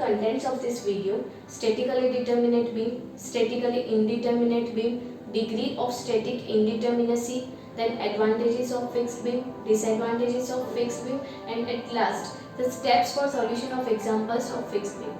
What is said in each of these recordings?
contents of this video: statically determinate beam, statically indeterminate beam, degree of static indeterminacy, then advantages of fixed beam, disadvantages of fixed beam, and at last the steps for solution of examples of fixed beam.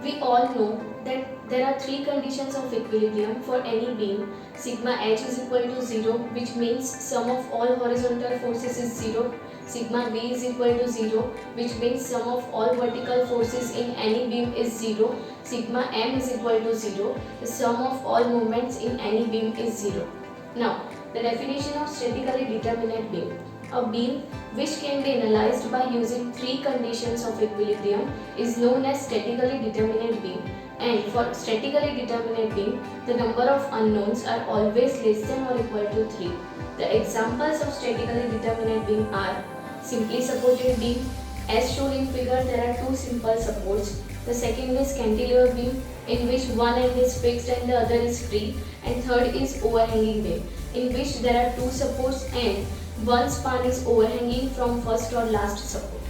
We all know that there are three conditions of equilibrium for any beam. Sigma h is equal to 0, which means sum of all horizontal forces is 0. Sigma b is equal to 0, which means sum of all vertical forces in any beam is 0. Sigma m is equal to 0, the sum of all moments in any beam is 0. Now, the definition of statically determinate beam. A beam which can be analyzed by using three conditions of equilibrium is known as statically determinate beam. And for statically determinate beam, the number of unknowns are always less than or equal to 3. The examples of statically determinate beam are simply supported beam. As shown in figure, there are two simple supports. The second is cantilever beam, in which one end is fixed and the other is free. And third is overhanging beam, in which there are two supports and one span is overhanging from first or last support.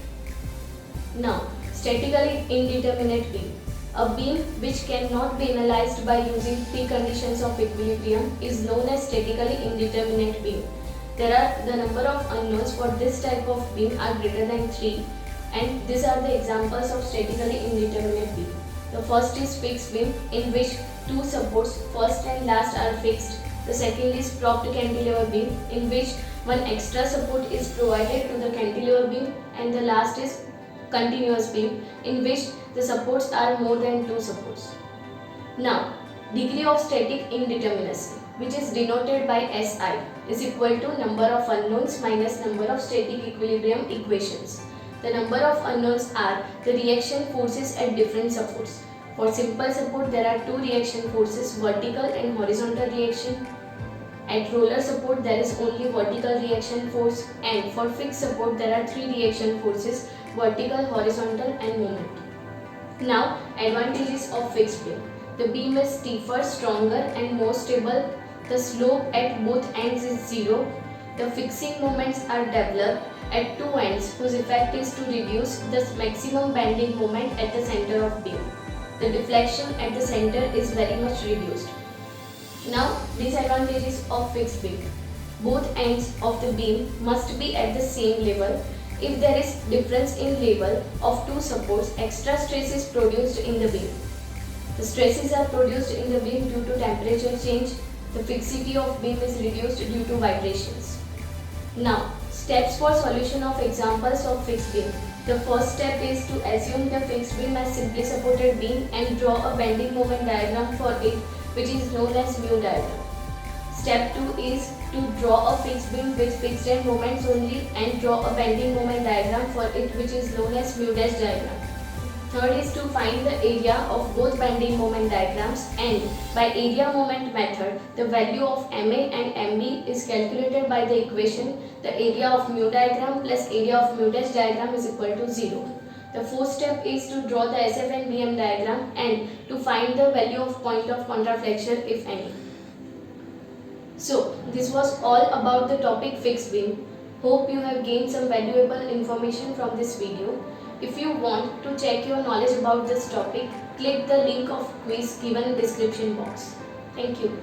Now, statically indeterminate beam. A beam which cannot be analyzed by using three conditions of equilibrium is known as statically indeterminate beam. The number of unknowns for this type of beam are greater than 3, and these are the examples of statically indeterminate beam. The first is fixed beam, in which two supports, first and last, are fixed. The second is propped cantilever beam, in which one extra support is provided to the cantilever beam, and the last is continuous beam, in which the supports are more than two supports. Now, degree of static indeterminacy, which is denoted by SI, is equal to number of unknowns minus number of static equilibrium equations. The number of unknowns are the reaction forces at different supports. For simple support, there are two reaction forces, vertical and horizontal reaction. At roller support, there is only vertical reaction force, and for fixed support, there are three reaction forces, vertical, horizontal, and moment. Now, advantages of fixed beam. The beam is stiffer, stronger, and more stable. The slope at both ends is 0. The fixing moments are developed at two ends, whose effect is to reduce the maximum bending moment at the center of beam. The deflection at the center is very much reduced. Now, disadvantages of fixed beam. Both ends of the beam must be at the same level. If there is difference in level of two supports, extra stress is produced in the beam. The stresses are produced in the beam due to temperature change. The fixity of beam is reduced due to vibrations. Now, steps for solution of examples of fixed beam. The first step is to assume the fixed beam as simply supported beam and draw a bending moment diagram for it, which is known as mu diagram. Step 2 is to draw a fixed beam with fixed end moments only and draw a bending moment diagram for it, which is known as mu dash diagram. Third is to find the area of both bending moment diagrams, and by area moment method, the value of MA and MB is calculated by the equation the area of mu diagram plus area of mu dash diagram is equal to 0. The fourth step is to draw the SF and BM diagram and to find the value of point of contraflexion, if any. So, this was all about the topic fixed beam. Hope you have gained some valuable information from this video. If you want to check your knowledge about this topic, click the link of quiz given in description box. Thank you.